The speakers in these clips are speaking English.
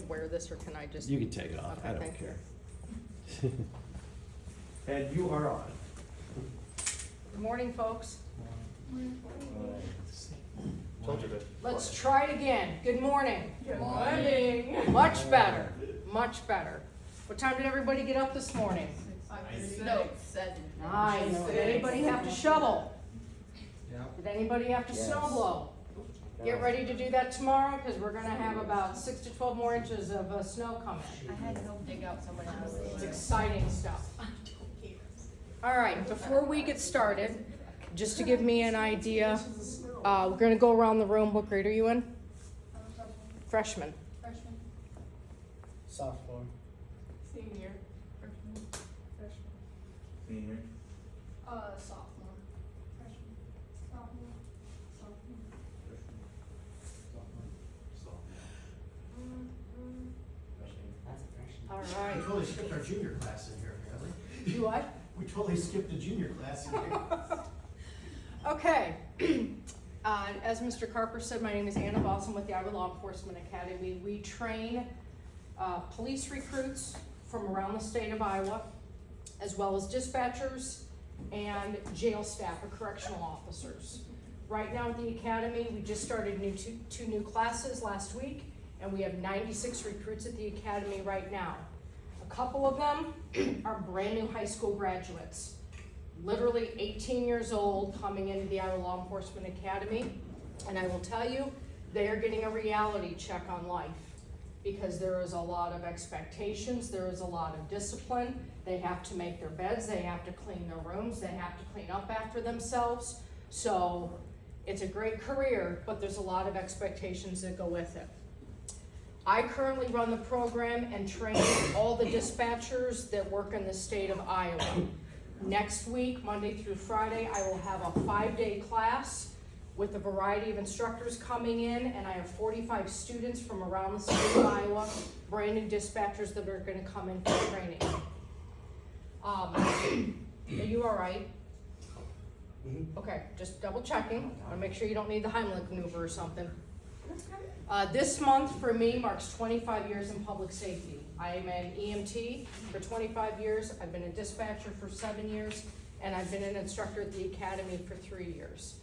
wear this or can I just? You can take it off, Okay, I don't thank you. care. And you are on. Good morning, folks. Told you to. Let's try it again. Good morning. Good morning. Much better, much better. What time did everybody get up this morning? No, 7. Nice. Did anybody have to shovel? Yeah. Did anybody have to Yes. snow blow? Get ready to do that tomorrow, because we're gonna have about 6 to 12 more inches of snow coming. I had to go dig out someone It's else's. exciting stuff. All right, before we get started, just to give me an idea, we're gonna go around the room. What grade are you in? Freshman. Freshman. Sophomore. Senior. Freshman. Senior. Sophomore. Freshman. Sophomore. Sophomore. All We right. totally skipped our junior class in here, apparently. You what? We totally skipped the junior class in here. Okay. As Mr. Carper said, my name is Anna Voss. I'm with the Iowa Law Enforcement Academy. We train police recruits from around the state of Iowa, as well as dispatchers and jail staff or correctional officers. Right now at the academy, we just started two new classes last week, and we have 96 recruits at the academy right now. A couple of them are brand new high school graduates, literally 18 years old, coming into the Iowa Law Enforcement Academy. And I will tell you, they are getting a reality check on life, because there is a lot of expectations, there is a lot of discipline. They have to make their beds, they have to clean their rooms, they have to clean up after themselves. So it's a great career, but there's a lot of expectations that go with it. I currently run the program and train all the dispatchers that work in the state of Iowa. Next week, Monday through Friday, I will have a 5-day class with a variety of instructors coming in, and I have 45 students from around the state of Iowa, brand new dispatchers that are gonna come in for training. Are you all right? Okay, just double checking. I wanna make sure you don't need the Heimlich maneuver or something. This month for me marks 25 years in public safety. I am an EMT for 25 years, I've been a dispatcher for 7 years, and I've been an instructor at the academy for 3 years.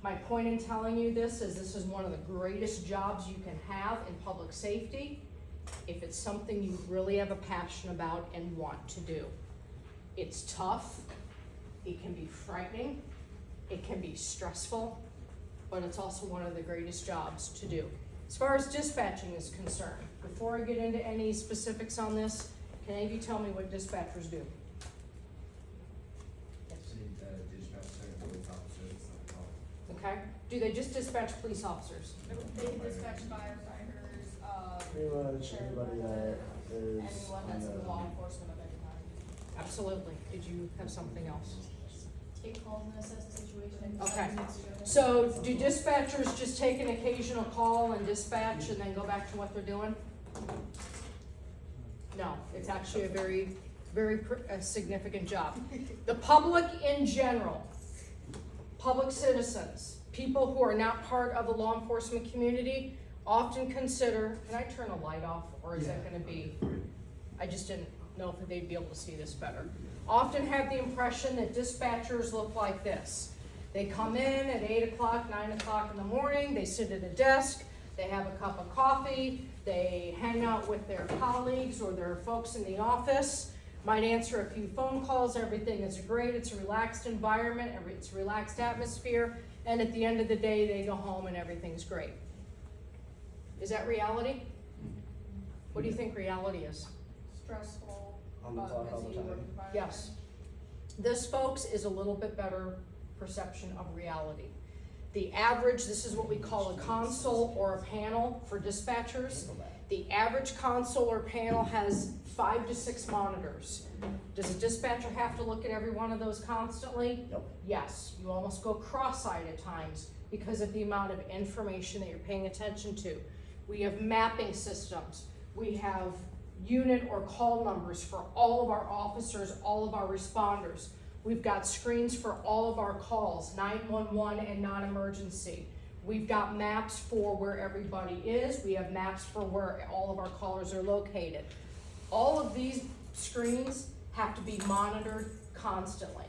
My point in telling you this is one of the greatest jobs you can have in public safety if it's something you really have a passion about and want to do. It's tough, it can be frightening, it can be stressful, but it's also one of the greatest jobs to do. As far as dispatching is concerned, before I get into any specifics on this, can any of you tell me what dispatchers do? Okay, do they just dispatch police officers? They can dispatch firefighters, Pretty much anybody that is. anyone that's in the law enforcement of any kind. Absolutely. Did you have something else? Take calls and assess the situation. Okay. So do dispatchers just take an occasional call and dispatch and then go back to what they're doing? No, it's actually a very, very significant job. The public in general, public citizens, people who are not part of the law enforcement community often consider, can I turn a light off or is that gonna be, I just didn't know if they'd be able to see this better. Often have the impression that dispatchers look like this. They come in at 8 o'clock, 9 o'clock in the morning, they sit at a desk, they have a cup of coffee, they hang out with their colleagues or their folks in the office, might answer a few phone calls, everything is great, it's a relaxed environment, it's a relaxed atmosphere, and at the end of the day, they go home and everything's great. Is that reality? What do you think reality is? Stressful, On the clock all the busy time. work environment. Yes. This, folks, is a little bit better perception of reality. The average, this is what we call a console or a panel for dispatchers. The average console or panel has 5 to 6 monitors. Does a dispatcher have to look at every one of those constantly? Nope. Yes, you almost go cross-eyed at times because of the amount of information that you're paying attention to. We have mapping systems. We have unit or call numbers for all of our officers, all of our responders. We've got screens for all of our calls, 911 and non-emergency. We've got maps for where everybody is. We have maps for where all of our callers are located. All of these screens have to be monitored constantly.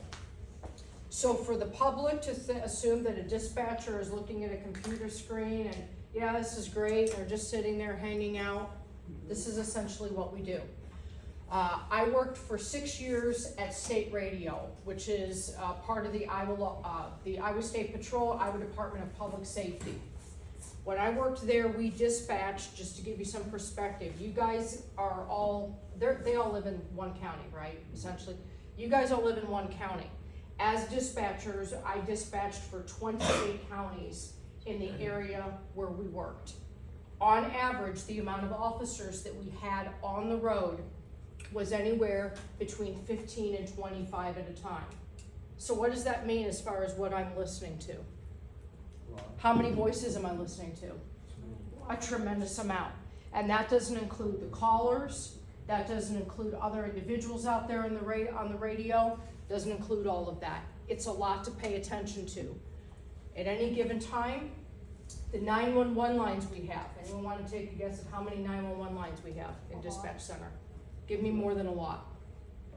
So for the public to assume that a dispatcher is looking at a computer screen and, yeah, this is great, they're just sitting there hanging out, this is essentially what we do. I worked for 6 years at State Radio, which is part of the Iowa State Patrol, Iowa Department of Public Safety. When I worked there, we dispatched, just to give you some perspective, you guys are all, they all live in one county, right, essentially? You guys all live in one county. As dispatchers, I dispatched for 28 counties in the area where we worked. On average, the amount of officers that we had on the road was anywhere between 15 and 25 at a time. So what does that mean as far as what I'm listening to? How many voices am I listening to? A tremendous amount. And that doesn't include the callers, that doesn't include other individuals out there on the radio, doesn't include all of that. It's a lot to pay attention to. At any given time, the 911 lines we have, anyone want to take a guess at how many 911 lines we have in dispatch center? Give me more than a lot.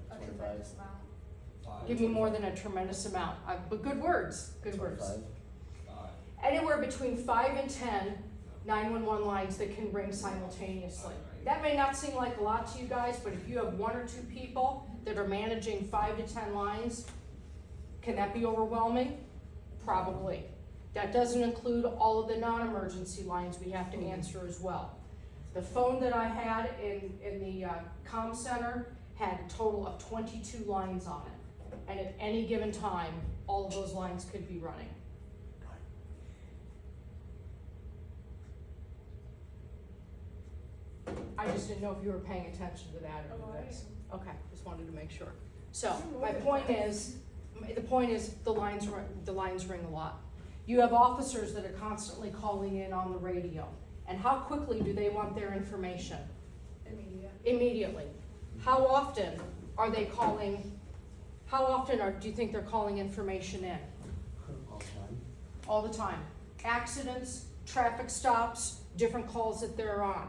A tremendous amount. Give me more than a tremendous amount. But good words, good words. Anywhere between 5 and 10 911 lines that can ring simultaneously. That may not seem like a lot to you guys, but if you have 1 or 2 people that are managing 5 to 10 lines, can that be overwhelming? Probably. That doesn't include all of the non-emergency lines we have to answer as well. The phone that I had in the comm center had a total of 22 lines on it. And at any given time, all of those lines could be running. I just didn't know if you were paying attention to that or this. Okay, just wanted to make sure. So, my point is, the lines ring a lot. You have officers that are constantly calling in on the radio. And how quickly do they want their information? Immediately. How often are they calling, do you think they're calling information in? All the time. All the time. Accidents, traffic stops, different calls that they're on.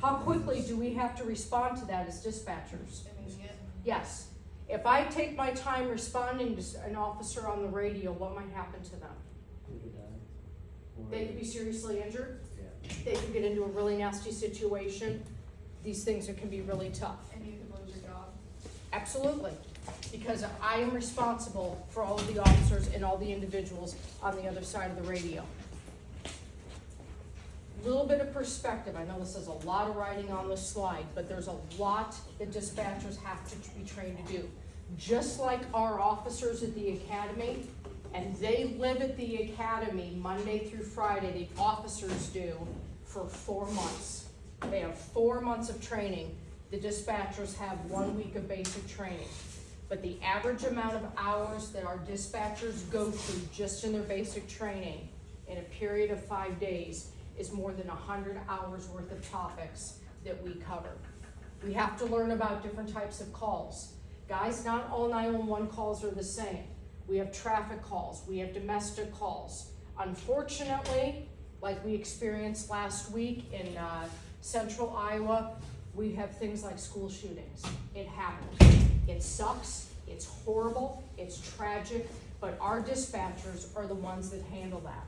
How quickly do we have to respond to that as dispatchers? Immediate. Yes. If I take my time responding to an officer on the radio, what might happen to them? They could die. Or- They could be seriously injured. Yeah. They could get into a really nasty situation. These things can be really tough. And you could lose your job. Absolutely. Because I am responsible for all of the officers and all the individuals on the other side of the radio. Little bit of perspective. I know this is a lot of writing on this slide, but there's a lot that dispatchers have to be trained to do. Just like our officers at the academy, and they live at the academy Monday through Friday, the officers do, for 4 months. They have 4 months of training. The dispatchers have 1 week of basic training. But the average amount of hours that our dispatchers go through just in their basic training in a period of 5 days is more than 100 hours worth of topics that we cover. We have to learn about different types of calls. Guys, not all 911 calls are the same. We have traffic calls, we have domestic calls. Unfortunately, like we experienced last week in central Iowa, we have things like school shootings. It happens. It sucks, it's horrible, it's tragic, but our dispatchers are the ones that handle that.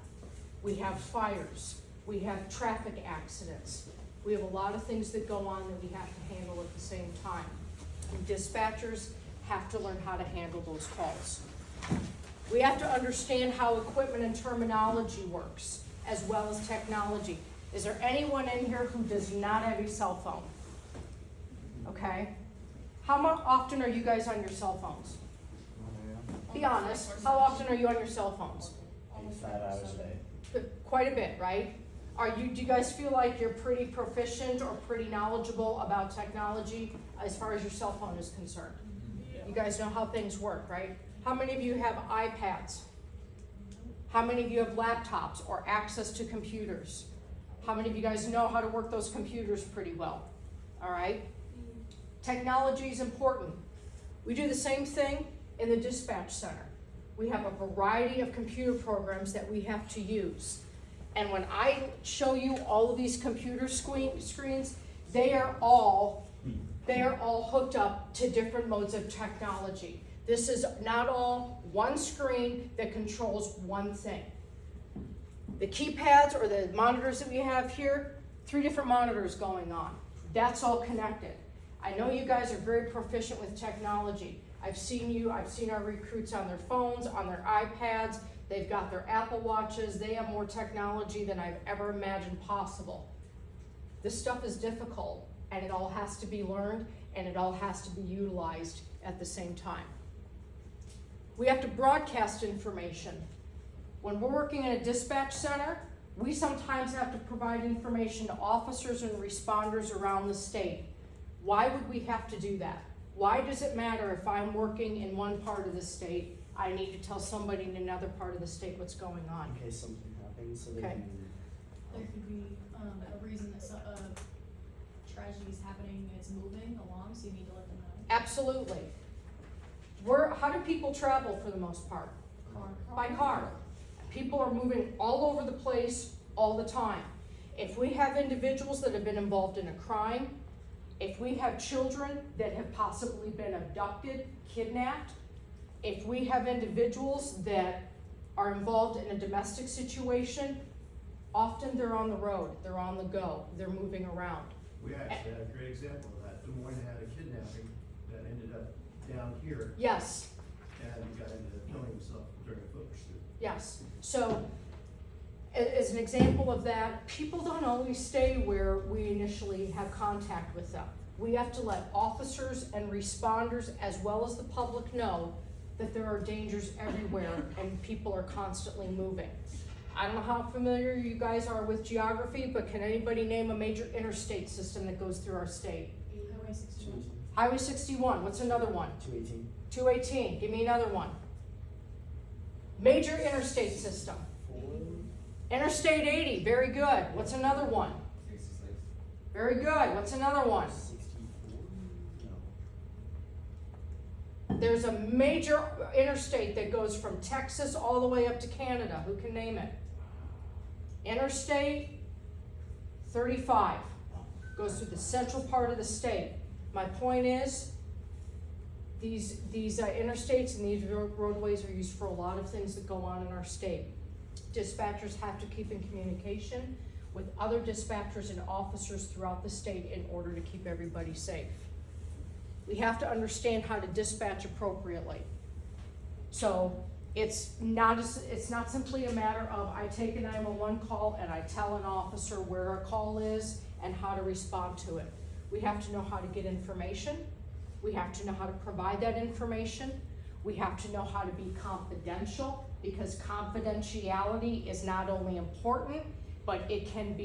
We have fires. We have traffic accidents. We have a lot of things that go on that we have to handle at the same time. And dispatchers have to learn how to handle those calls. We have to understand how equipment and terminology works, as well as technology. Is there anyone in here who does not have a cell phone? Okay. How often are you guys on your cell phones? Be honest, how often are you on your cell phones? 5 hours a day. Quite a bit, right? Do you guys feel like you're pretty proficient or pretty knowledgeable about technology as far as your cell phone is concerned? You guys know how things work, right? How many of you have iPads? How many of you have laptops or access to computers? How many of you guys know how to work those computers pretty well? All right? Technology is important. We do the same thing in the dispatch center. We have a variety of computer programs that we have to use. And when I show you all of these computer screens, they are all hooked up to different modes of technology. This is not all one screen that controls one thing. The keypads or the monitors that we have here, 3 different monitors going on. That's all connected. I know you guys are very proficient with technology. I've seen our recruits on their phones, on their iPads, they've got their Apple Watches, they have more technology than I've ever imagined possible. This stuff is difficult, and it all has to be learned, and it all has to be utilized at the same time. We have to broadcast information. When we're working in a dispatch center, we sometimes have to provide information to officers and responders around the state. Why would we have to do that? Why does it matter if I'm working in one part of the state, I need to tell somebody in another part of the state what's going on? In case something happens, so they Okay. can. There could be a reason that tragedy is happening, it's moving along, so you need to let them know. Absolutely. How do people travel for the most part? Car. By car. People are moving all over the place all the time. If we have individuals that have been involved in a crime, if we have children that have possibly been abducted, kidnapped, if we have individuals that are involved in a domestic situation, often they're on the road, they're on the go, they're moving around. We actually had a great example of that. Des Moines had a kidnapping that ended up down here, Yes, and the guy ended up killing himself during a foot pursuit. yes. So, as an example of that, people don't always stay where we initially have contact with them. We have to let officers and responders, as well as the public, know that there are dangers everywhere and people are constantly moving. I don't know how familiar you guys are with geography, but can anybody name a major interstate system that goes through our state? Highway 61. Highway 61, what's another one? 218. 218, give me another one. Major interstate system. 4. Interstate 80, very good. What's another one? 66. Very good. What's another one? 64. No. There's a major interstate that goes from Texas all the way up to Canada. Who can name it? Interstate 35 goes through the central part of the state. My point is, these interstates and these roadways are used for a lot of things that go on in our state. Dispatchers have to keep in communication with other dispatchers and officers throughout the state in order to keep everybody safe. We have to understand how to dispatch appropriately. So it's not simply a matter of I take a 911 call and I tell an officer where a call is and how to respond to it. We have to know how to get information. We have to know how to provide that information. We have to know how to be confidential, because confidentiality is not only important, but it can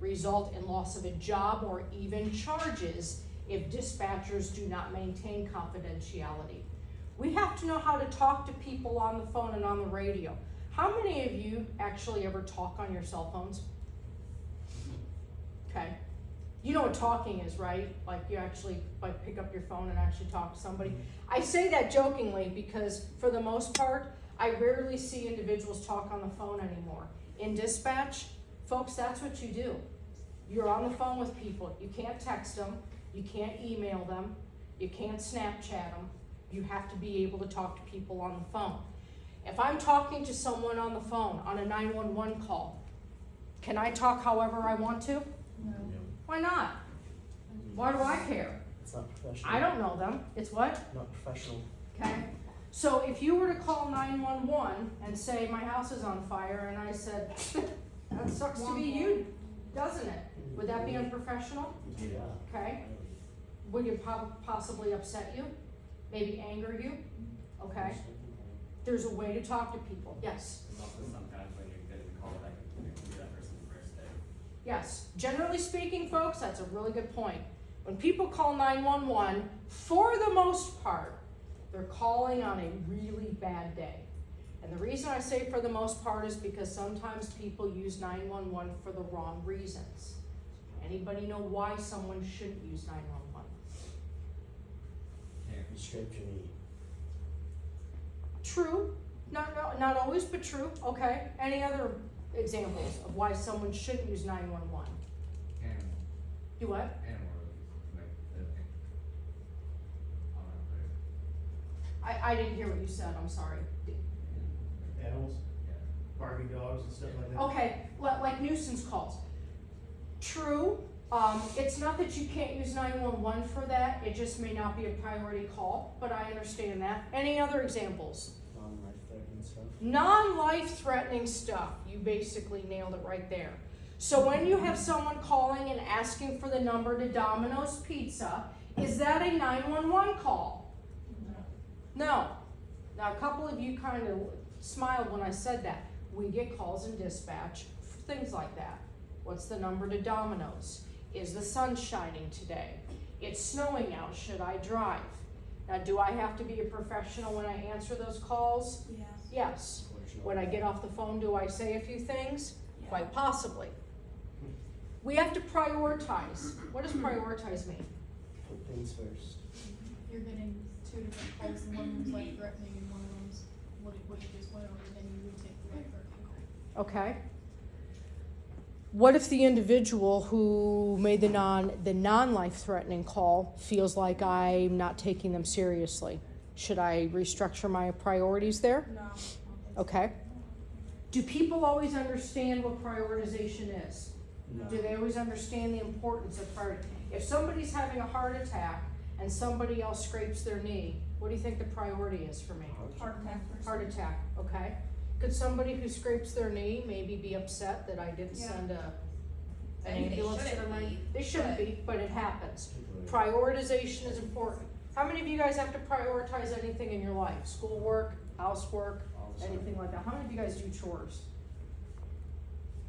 result in loss of a job or even charges if dispatchers do not maintain confidentiality. We have to know how to talk to people on the phone and on the radio. How many of you actually ever talk on your cell phones? Okay. You know what talking is, right? Like you actually pick up your phone and actually talk to somebody. I say that jokingly because for the most part, I rarely see individuals talk on the phone anymore. In dispatch, folks, that's what you do. You're on the phone with people. You can't text them. You can't email them. You can't Snapchat them. You have to be able to talk to people on the phone. If I'm talking to someone on the phone on a 911 call, can I talk however I want to? No. Why not? Why do I care? It's not professional. I don't know them. It's what? Not professional. Okay. So if you were to call 911 and say my house is on fire, and I said that sucks to be you, doesn't it? Would that be unprofessional? Yeah. Okay. Would it possibly upset you? Maybe anger you? Okay. There's a way to talk to people. Yes. There's also sometimes when you're getting called, I can be that person's first day. Yes. Generally speaking, folks, that's a really good point. When people call 911, for the most part, they're calling on a really bad day. And the reason I say for the most part is because sometimes people use 911 for the wrong reasons. Anybody know why someone shouldn't use 911? You scraped your knee. True. Not always, but true. Okay. Any other examples of why someone shouldn't use 911. Animal, Do what? animal release, like, I'll not put it. I didn't hear what you said, I'm sorry. Animals, Yeah. barking dogs and stuff like that. Okay, like nuisance calls. True, it's not that you can't use 911 for that, it just may not be a priority call, but I understand that. Any other examples? Non-life-threatening stuff. Non-life threatening stuff, you basically nailed it right there. So when you have someone calling and asking for the number to Domino's Pizza, is that a 911 call? No. Now, a couple of you kind of smiled when I said that. We get calls in dispatch for things like that. What's the number to Domino's? Is the sun shining today? It's snowing out, should I drive? Now, do I have to be a professional when I answer those calls? Yeah. Yes. Unfortunately. When I get off the phone, do I say a few things? Yeah. Quite possibly. We have to prioritize. What does prioritize mean? Put things first. You're getting two different calls, and one of them's life threatening and one of them's what you just went over, then you would take the life threatening call. Okay. What if the individual who made the non-life threatening call feels like I'm not taking them seriously? Should I restructure my priorities there? No. Okay. Do people always understand what prioritization is? No. Do they always understand the importance of priority? If somebody's having a heart attack and somebody else scrapes their knee, what do you think the priority is for me? Heart attack first. Heart attack, okay. Could somebody who scrapes their knee maybe be upset that I didn't Yeah. send an I mean, they ambulance to their shouldn't money? be, They shouldn't but- be, but it happens. People are- Prioritization is important. How many of you guys have to prioritize anything in your life? Schoolwork, housework, all the time. anything like that? How many of you guys do chores?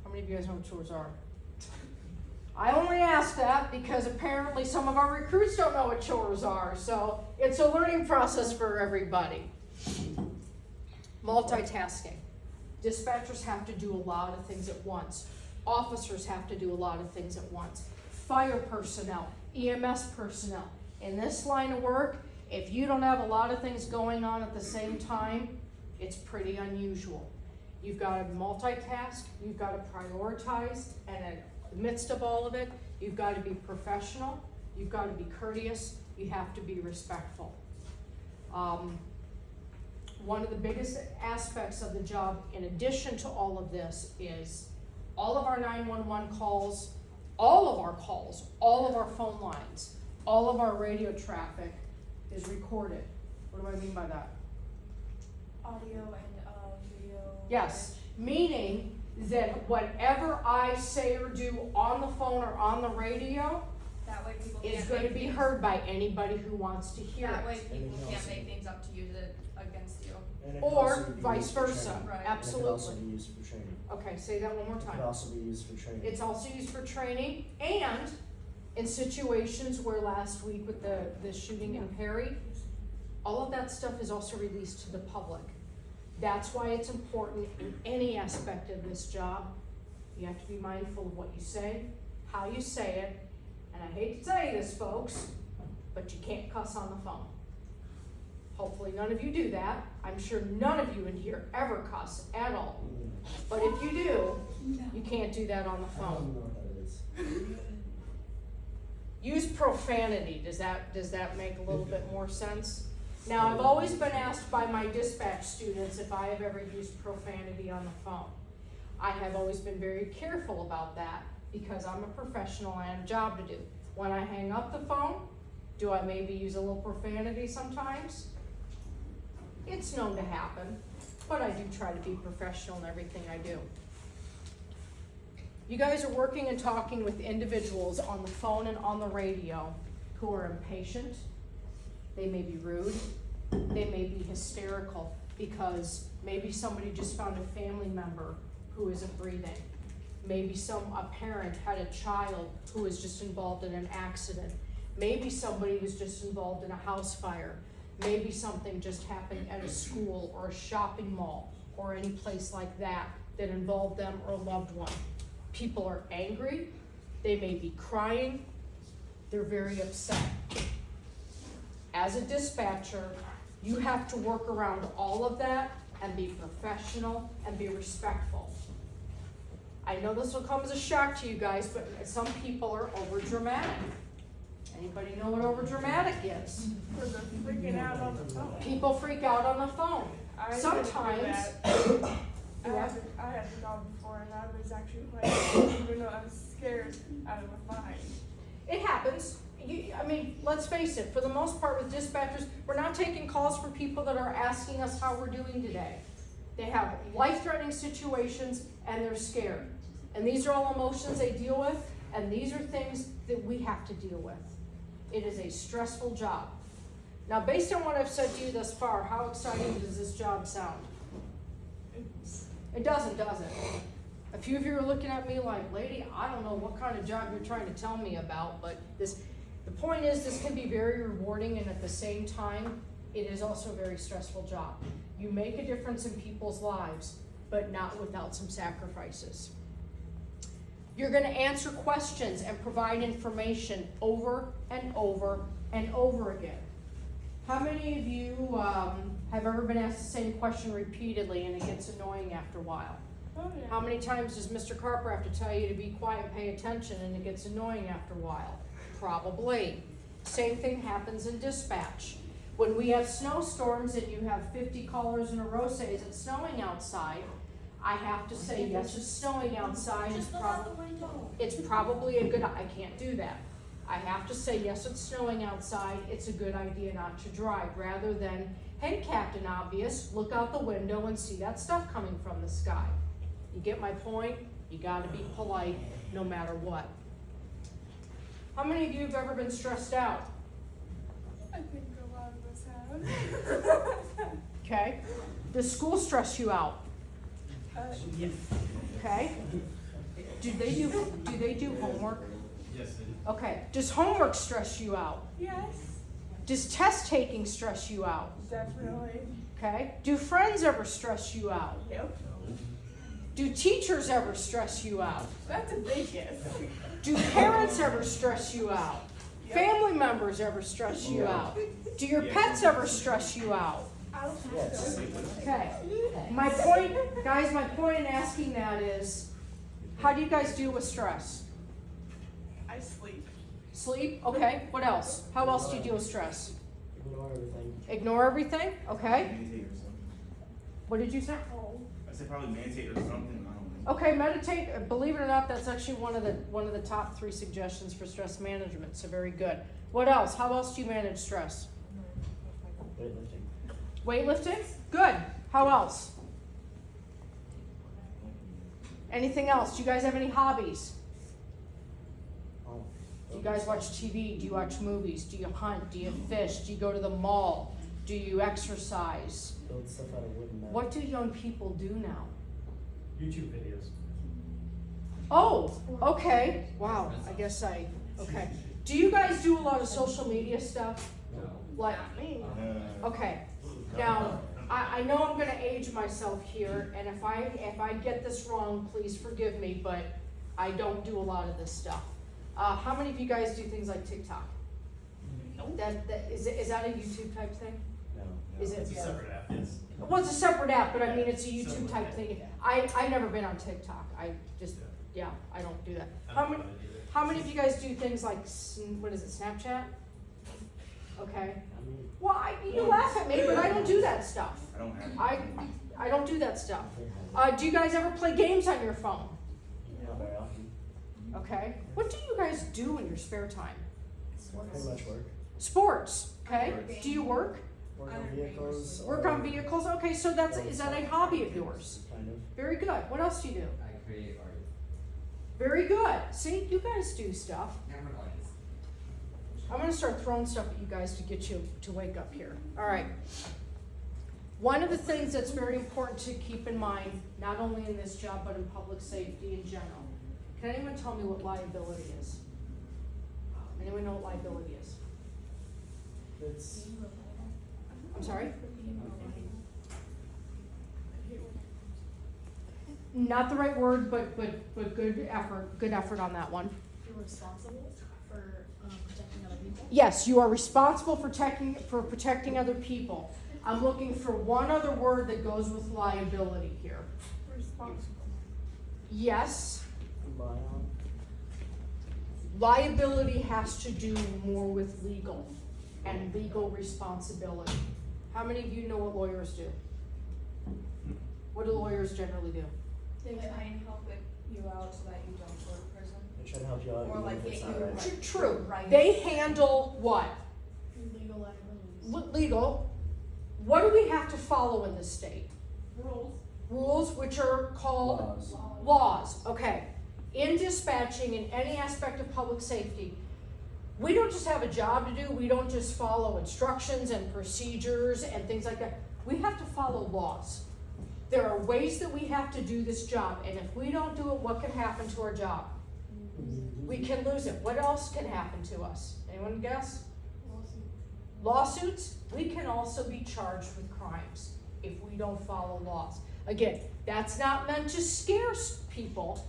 How many of you guys know what chores are? I only ask that because apparently some of our recruits don't know what chores are, so it's a learning process for everybody. Multitasking. Dispatchers have to do a lot of things at once. Officers have to do a lot of things at once. Fire personnel, EMS personnel. In this line of work, if you don't have a lot of things going on at the same time, it's pretty unusual. You've got to multitask, you've got to prioritize, and in the midst of all of it, you've got to be professional, you've got to be courteous, you have to be respectful. One of the biggest aspects of the job, in addition to all of this, is all of our 911 calls, all of our calls, all of our phone lines, all of our radio traffic is recorded. What do I mean by that? audio and video. Yes, meaning that whatever I say or do on the phone or on the radio That way people is can't going to make be things- heard by anybody who wants to hear That way it. people Anything can't else? make things up to use it against you. And it could also Or be vice used for versa, training. Right. And it could also absolutely. be used for training. Okay, say that one more It time. could also be used for training. It's also used for training and in situations where last week with the shooting in Perry, all of that stuff is also released to the public. That's why it's important in any aspect of this job. You have to be mindful of what you say, how you say it, and I hate to say this, folks, but you can't cuss on the phone. Hopefully none of you do that. I'm sure none of you in here ever cuss at all. But if you do, you can't do that on the I don't phone. know what that is. Use profanity. Does that make a little bit more sense? Now, I've always been asked by my dispatch students if I have ever used profanity on the phone. I have always been very careful about that because I'm a professional and I have a job to do. When I hang up the phone, do I maybe use a little profanity sometimes? It's known to happen, but I do try to be professional in everything I do. You guys are working and talking with individuals on the phone and on the radio who are impatient. They may be rude. They may be hysterical because maybe somebody just found a family member who isn't breathing. Maybe a parent had a child who was just involved in an accident. Maybe somebody was just involved in a house fire. Maybe something just happened at a school or a shopping mall or any place like that that involved them or a loved one. People are angry, they may be crying, they're very upset. As a dispatcher, you have to work around all of that and be professional and be respectful. I know this will come as a shock to you guys, but some people are over dramatic. Anybody know what over dramatic is? For the freaking out on the phone. People freak out on the phone. I didn't do Sometimes, that. I had the dog before and I was actually playing, even though I was scared out of a fine. it happens. I mean, let's face it, for the most part with dispatchers, we're not taking calls from people that are asking us how we're doing today. They have life-threatening situations and they're scared. And these are all emotions they deal with, and these are things that we have to deal with. It is a stressful job. Now, based on what I've said to you thus far, how exciting does this job sound? It doesn't, does it? A few of you are looking at me like, lady, I don't know what kind of job you're trying to tell me about, but the point is this can be very rewarding, and at the same time, it is also a very stressful job. You make a difference in people's lives, but not without some sacrifices. You're gonna answer questions and provide information over and over and over again. How many of you have ever been asked the same question repeatedly and it gets annoying after a while? Oh, yeah. How many times does Mr. Carper have to tell you to be quiet and pay attention and it gets annoying after a while? Probably. Same thing happens in dispatch. When we have snowstorms and you have 50 callers in a row say, is it snowing outside? I have to say, yes, it's snowing outside. It's probably a good, I can't do that. I have to say, yes, it's snowing outside. It's a good idea not to drive, rather than, hey, Captain Obvious, look out the window and see that stuff coming from the sky. You get my point? You gotta be polite no matter what. How many of you have ever been stressed out? I think a lot of us have. Okay. Does school stress you out? Yes. Okay. Do they do homework? Yes, it is. Okay. Does homework stress you out? Yes, Does test taking stress you out? definitely. Okay. Do friends ever stress you out? Yep. Do teachers ever stress you out? That's a big yes. Do parents ever stress you out? Yep. Family members ever stress you out? Do your pets ever stress you out? I don't think Yes. so. Okay. My point, guys, my point in asking that is, how do you guys deal with stress? I sleep. Sleep? Okay. What else? How else do you deal with stress? Ignore everything. Ignore everything? Okay. Meditate or something. What did you say? Oh. I said probably meditate or something. I don't know. Okay, meditate. Believe it or not, that's actually one of the top 3 suggestions for stress management. So very good. What else? How else do you manage stress? Weightlifting. Weightlifting? Good. How else? Anything else? Do you guys have any hobbies? Oh. Do you guys watch TV? Do you watch movies? Do you hunt? Do you fish? Do you go to the mall? Do you exercise? Build stuff out of wood and metal. What do young people do now? YouTube videos. Oh, okay. Wow, okay. Do you guys do a lot of social media stuff? No. Like, okay. Now, I know I'm gonna age myself here, and if I get this wrong, please forgive me, but I don't do a lot of this stuff. How many of you guys do things like TikTok? Is that a YouTube type thing? No. Is it? It's a separate app, yes. Well, it's a separate app, but I mean, it's a YouTube type thing. I've never been on TikTok. I just, yeah, I don't do that. How many of you guys do things like, what is it, Snapchat? Okay. I mean, Well, you laugh at me, but I don't do that stuff. I don't have. I don't do that stuff. Do you guys ever play games on your phone? not very often. Okay. What do you guys do in your spare time? Pretty much work. Sports. Okay. Do you work? Work on vehicles. Work on vehicles. Okay, so is that a hobby of yours? Kind of. Very good. What else do you do? I create art. Very good. See, you guys do stuff. I'm an artist. I'm gonna start throwing stuff at you guys to get you to wake up here. All right. One of the things that's very important to keep in mind, not only in this job, but in public safety in general. Can anyone tell me what liability is? Anyone know what liability is? It's I'm sorry? Not the right word, but good effort on that one. You're responsible for protecting other people. Yes, you are responsible for protecting other people. I'm looking for one other word that goes with liability here. Responsible. Yes, rely on? Liability has to do more with legal and legal responsibility. How many of you know what lawyers do? What do lawyers generally do? They try and help you out so that you don't go to prison. They try to help you out Or even like if it's get not you right. True. Right. They handle what? Legal liabilities. Legal. What do we have to follow in this state? Rules. Rules, which are called Laws. laws. Okay. In dispatching, in any aspect of public safety, we don't just have a job to do. We don't just follow instructions and procedures and things like that. We have to follow laws. There are ways that we have to do this job, and if we don't do it, what can happen to our job? We can lose it. What else can happen to us? Anyone guess? Lawsuits. We can also be charged with crimes if we don't follow laws. Again, that's not meant to scare people,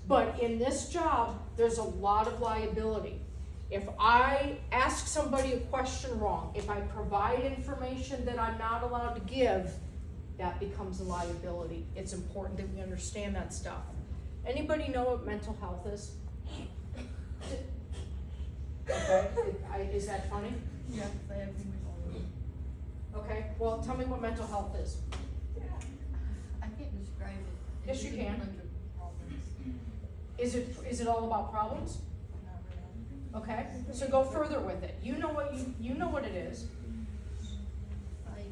but in this job, there's a lot of liability. If I ask somebody a question wrong, if I provide information that I'm not allowed to give, that becomes a liability. It's important that we understand that stuff. Anybody know what mental health is? Okay, is that funny? Yeah, they have things all over. Okay, well, tell me what mental health is. I can't describe it. Yes, you It's a can. bunch of problems. Is it all about problems? Not really. Okay, so go further with it. You know what you know what it is. Like,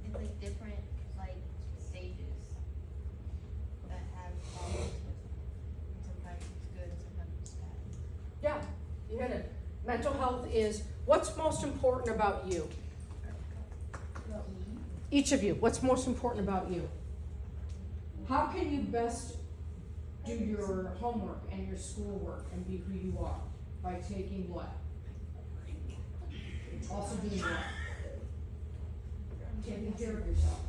it's like different, like, stages that have problems with, sometimes it's good, sometimes it's bad. Yeah, you hit it. Mental health is what's most important about you. About me? Each of you, what's most important about you? How can you best do your homework and your schoolwork and be who you are? By taking what? Also doing what? Taking care of yourself.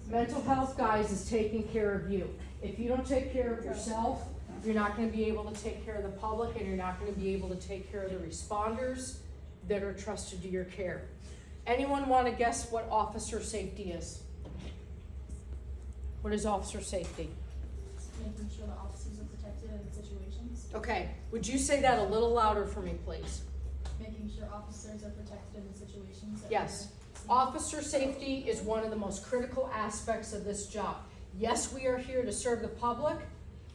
Mental health, guys, is taking care of you. If you don't take care of yourself, you're not gonna be able to take care of the public, and you're not gonna be able to take care of the responders that are trusted to your care. Anyone wanna guess what officer safety is? What is officer safety? Making sure the officers are protected in situations. Okay, would you say that a little louder for me, please? Making sure officers are protected in the situations that Yes. Officer safety is one of the most critical aspects of this job. Yes, we are here to serve the public,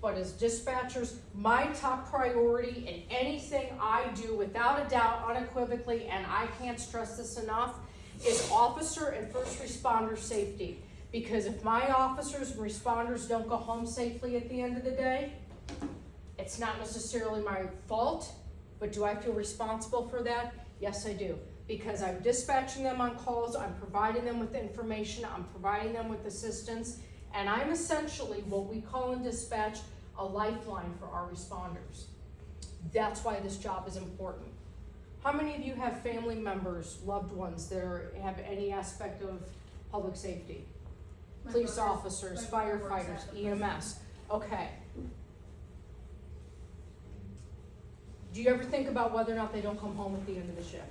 but as dispatchers, my top priority in anything I do, without a doubt, unequivocally, and I can't stress this enough, is officer and first responder safety. Because if my officers and responders don't go home safely at the end of the day, it's not necessarily my fault, but do I feel responsible for that? Yes, I do. Because I'm dispatching them on calls, I'm providing them with information, I'm providing them with assistance, and I'm essentially what we call in dispatch a lifeline for our responders. That's why this job is important. How many of you have family members, loved ones that have any aspect of public safety? My Police brother's- officers, my brother works firefighters, at the EMS, okay. Do you ever think about whether or not they don't come home at the end of the shift?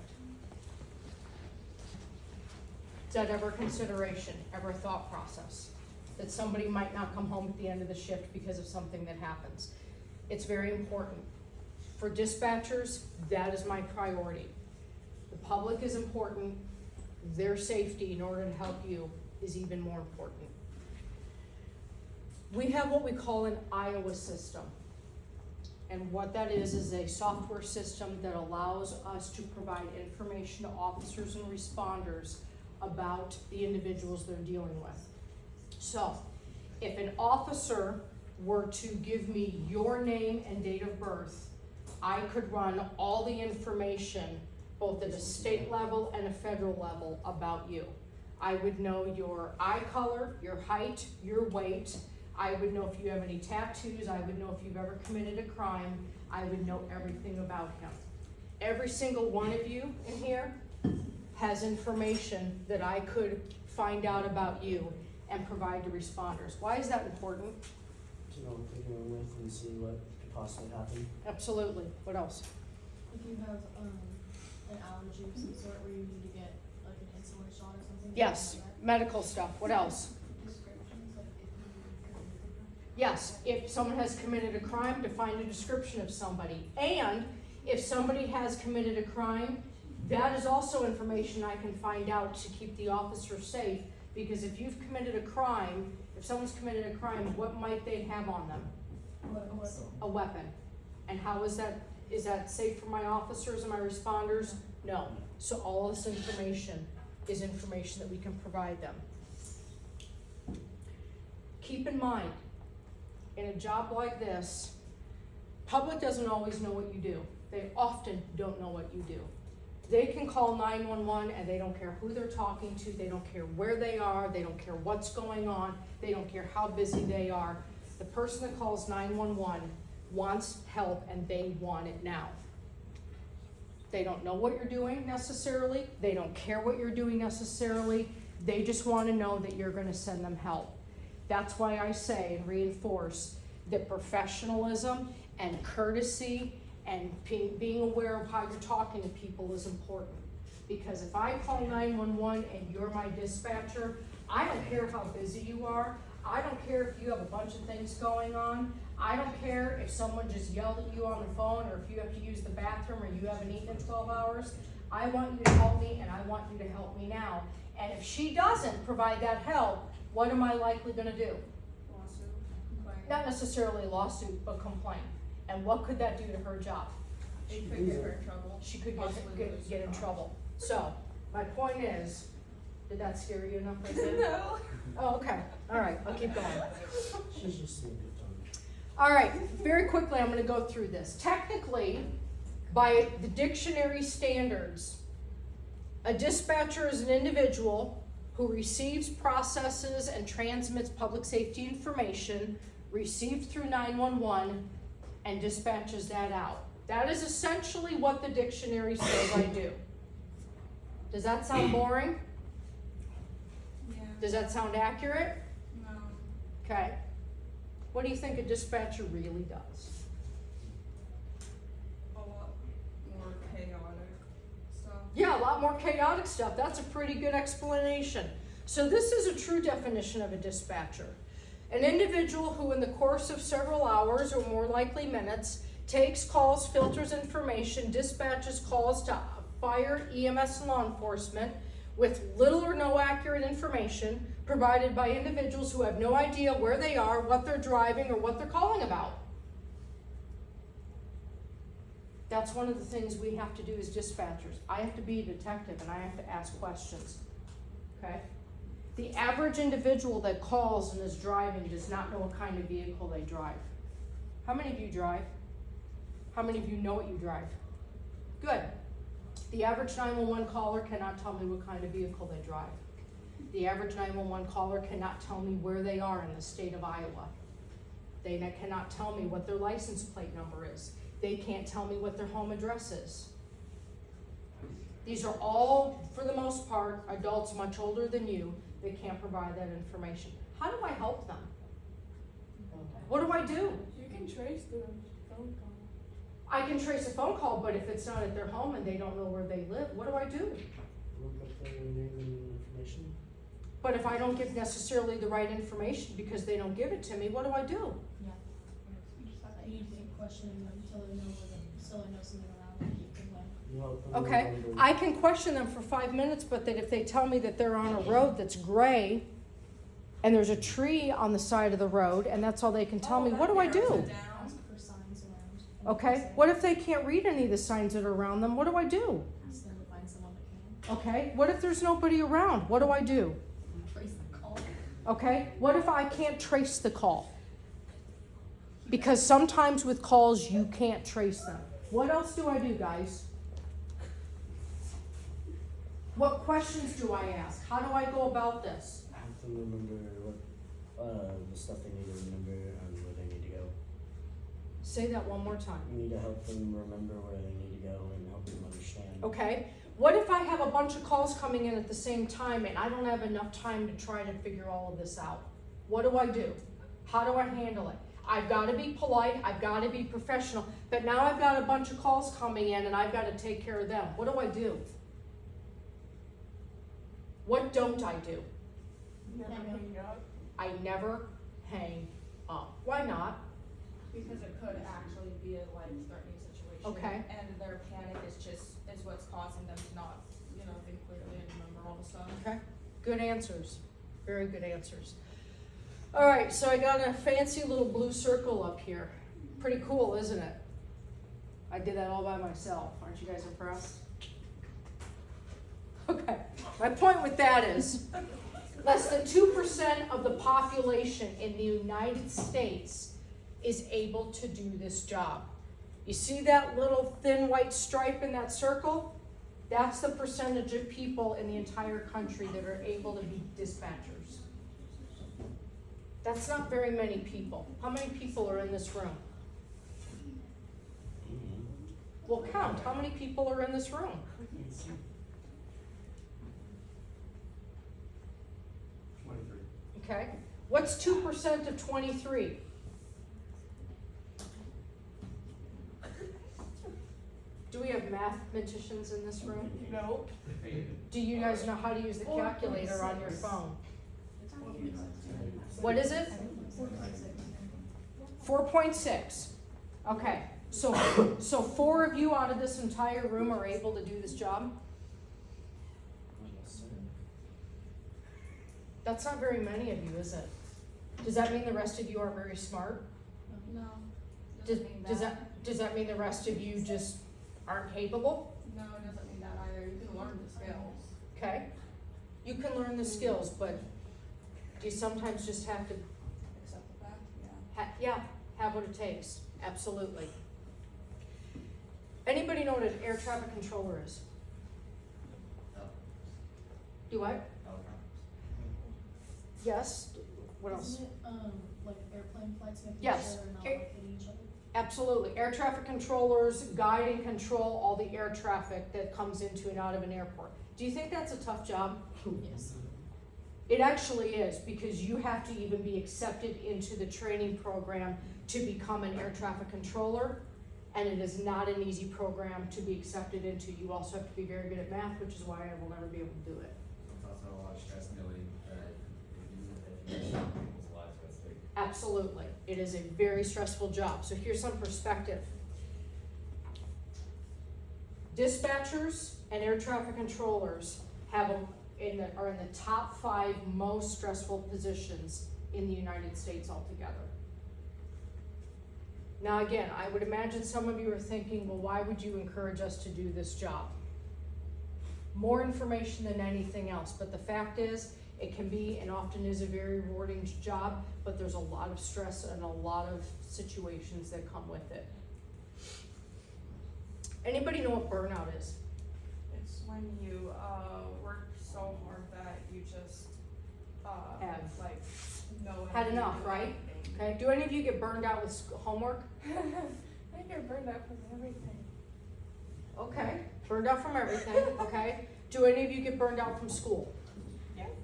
Is that ever a consideration, ever a thought process? That somebody might not come home at the end of the shift because of something that happens? It's very important. For dispatchers, that is my priority. The public is important, their safety in order to help you is even more important. We have what we call an Iowa system. And what that is a software system that allows us to provide information to officers and responders about the individuals they're dealing with. So, if an officer were to give me your name and date of birth, I could run all the information, both at a state level and a federal level, about you. I would know your eye color, your height, your weight. I would know if you have any tattoos. I would know if you've ever committed a crime. I would know everything about him. Every single one of you in here has information that I could find out about you and provide to responders. Why is that important? To know what they're dealing with and see what could possibly happen. Absolutely. What else? If you have, an allergy of some sort where you need to get like an insulin shot or something. Yes, medical stuff. What else? Prescriptions, like if you Yes, if someone has committed a crime, to find a description of somebody. And if somebody has committed a crime, that is also information I can find out to keep the officer safe. Because if you've committed a crime, if someone's committed a crime, what might they have on them? A weapon. And how is that safe for my officers and my responders? No. So all this information is information that we can provide them. Keep in mind, in a job like this, public doesn't always know what you do. They often don't know what you do. They can call 911 and they don't care who they're talking to, they don't care where they are, they don't care what's going on, they don't care how busy they are. The person that calls 911 wants help and they want it now. They don't know what you're doing necessarily, they don't care what you're doing necessarily, they just want to know that you're going to send them help. That's why I say and reinforce that professionalism and courtesy and being aware of how you're talking to people is important. Because if I call 911 and you're my dispatcher, I don't care how busy you are, I don't care if you have a bunch of things going on, I don't care if someone just yelled at you on the phone or if you have to use the bathroom or you haven't eaten in 12 hours. I want you to help me and I want you to help me now. And if she doesn't provide that help, what am I likely gonna do? Lawsuit, complaint. Not necessarily a lawsuit, but complaint. And what could that do to her job? It could get her in trouble. She could Possibly lose get in her job. trouble. So, my point is, did that scare you enough right there? No. Oh, okay, all right, I'll keep going. She's just a good time. All right, very quickly, I'm gonna go through this. Technically, by the dictionary standards, a dispatcher is an individual who receives, processes, and transmits public safety information received through 911 and dispatches that out. That is essentially what the dictionary says I do. Does that sound boring? Yeah. Does that sound accurate? No. Okay. What do you think a dispatcher really does? A lot more chaotic stuff. Yeah, a lot more chaotic stuff. That's a pretty good explanation. So this is a true definition of a dispatcher. An individual who in the course of several hours or more likely minutes takes calls, filters information, dispatches calls to fire, EMS, and law enforcement with little or no accurate information provided by individuals who have no idea where they are, what they're driving, or what they're calling about. That's one of the things we have to do as dispatchers. I have to be a detective and I have to ask questions, okay? The average individual that calls and is driving does not know what kind of vehicle they drive. How many of you drive? How many of you know what you drive? Good. The average 911 caller cannot tell me what kind of vehicle they drive. The average 911 caller cannot tell me where they are in the state of Iowa. They cannot tell me what their license plate number is. They can't tell me what their home address is. These are all, for the most part, adults much older than you that can't provide that information. How do I help them? What do I do? You can trace the phone call. I can trace a phone call, but if it's not at their home and they don't know where they live, what do I do? Look up their name and information. But if I don't give necessarily the right information because they don't give it to me, what do I do? You just have to keep questioning them until they know something around and keep them like. You help them Okay, remember. I can question them for 5 minutes, but that if they tell me that they're on a road that's gray and there's a tree on the side of the road and that's all they can tell me, what do I do? Ask for signs around. Okay, what if they can't read any of the signs that are around them? What do I do? Ask them to find someone that can. Okay, what if there's nobody around? What do I do? Trace the call. Okay, what if I can't trace the call? Because sometimes with calls, you can't trace them. What else do I do, guys? What questions do I ask? How do I go about this? Help them remember what, the stuff they need to remember and where they need to go. Say that one more time. You need to help them remember where they need to go and help them understand. Okay, what if I have a bunch of calls coming in at the same time and I don't have enough time to try to figure all of this out? What do I do? How do I handle it? I've got to be polite, I've got to be professional, but now I've got a bunch of calls coming in and I've got to take care of them. What do I do? What don't I do? Never hang up. I never hang Why not? Because it could actually be a life-threatening situation. Okay. And their panic is what's causing them to not, think clearly and remember all the stuff. Okay, good answers, very good answers. All right, so I got a fancy little blue circle up here. Pretty cool, isn't it? I did that all by myself. Aren't you guys impressed? Okay, my point with that is less than 2% of the population in the United States is able to do this job. You see that little thin white stripe in that circle? That's the percentage of people in the entire country that are able to be dispatchers. That's not very many people. How many people are in this room? Well, count. How many people are in this room? 23. Okay. What's 2% of 23? Do we have mathematicians in this room? Nope. Do you guys know how to use the calculator on your phone? What is it? 4.6. Okay. So 4 of you out of this entire room are able to do this job? That's not very many of you, is it? Does that mean the rest of you are very smart? No. Does that mean the rest of you just aren't capable? No, it doesn't mean that either. You can learn the skills. Okay? You can learn the skills, but do you sometimes just have to Accept the fact, yeah. have what it takes? Absolutely. Anybody know what an air traffic controller is? Do what? Yes. What else? Isn't it, like airplane flights, making Yes. sure they're not Okay. like hitting each other? Absolutely. Air traffic controllers guide and control all the air traffic that comes into and out of an airport. Do you think that's a tough job? Yes. It actually is, because you have to even be accepted into the training program to become an air traffic controller, and it is not an easy program to be accepted into. You also have to be very good at math, which is why I will never be able to do it. It's also a lot of stress knowing that if you have people's lives at stake. Absolutely. It is a very stressful job. So here's some perspective. Dispatchers and air traffic controllers are in the top 5 most stressful positions in the United States altogether. Now again, I would imagine some of you are thinking, well, why would you encourage us to do this job? More information than anything else, but the fact is, it can be and often is a very rewarding job, but there's a lot of stress and a lot of situations that come with it. Anybody know what burnout is? It's when you work so hard that you just Have. like no Had energy enough, to do right? anything. Okay, do any of you get burned out with homework? I get burned out from everything. Okay, burned out from everything, okay. Do any of you get burned out from school? Yep.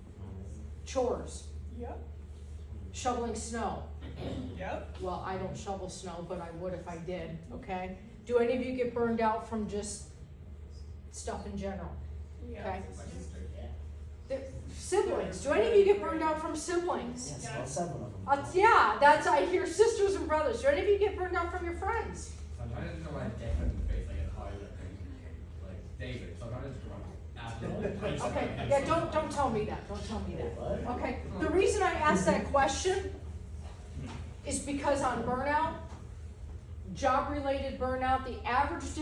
Chores, Yep. shoveling snow. Yep. Well, I don't shovel snow, but I would if I did, okay? Do any of you get burned out from just stuff in general? Yep. Okay. My sister. Siblings, do any of you get burned out from siblings? Yes, all 7 of them. Yeah, I hear sisters and brothers. Do any of you get burned out from your friends? Sometimes I just know my dad in the face, I get hard, like David, sometimes I just run after Okay, yeah, don't tell me that, don't tell me that. What? Okay, the reason I asked that question is because on burnout, job-related burnout, the average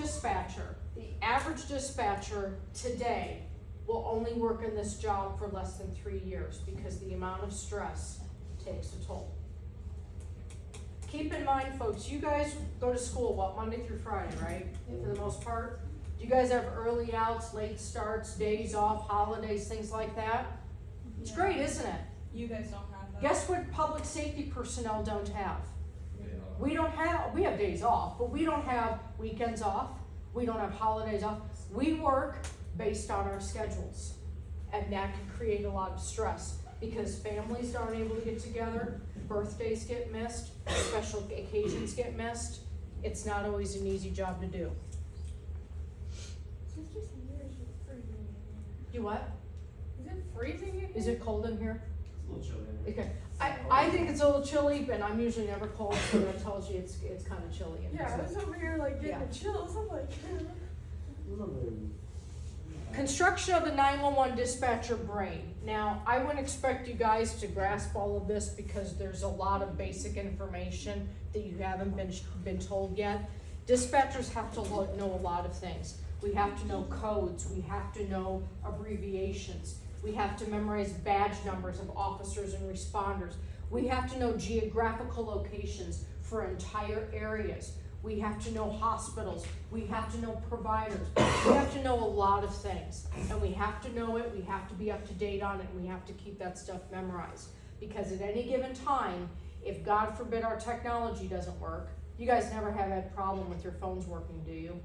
dispatcher today will only work in this job for less than 3 years because the amount of stress takes a toll. Keep in mind, folks, you guys go to school, Monday through Friday, right? For the most part. Do you guys have early outs, late starts, days off, holidays, things like that? It's great, isn't it? You guys don't have that. Guess what public safety personnel don't have? We have days off, but we don't have weekends off. We don't have holidays off. We work based on our schedules. And that can create a lot of stress because families aren't able to get together, birthdays get missed, special occasions get missed. It's not always an easy job to do. It's just here, it's just freezing. You what? Is it freezing in here? Is it cold in here? A a little chilly. in here. Okay, I think it's a little chilly, but I'm usually never cold, so that tells you it's kind of chilly in here. Yeah, I was over here like getting Yeah. the chills. I'm like, A little bit. Construction of the 911 dispatcher brain. Now, I wouldn't expect you guys to grasp all of this because there's a lot of basic information that you haven't been told yet. Dispatchers have to know a lot of things. We have to know codes, we have to know abbreviations, we have to memorize badge numbers of officers and responders. We have to know geographical locations for entire areas. We have to know hospitals, we have to know providers, we have to know a lot of things. And we have to know it, we have to be up to date on it, and we have to keep that stuff memorized. Because at any given time, if God forbid our technology doesn't work, you guys never have that problem with your phones working, do you?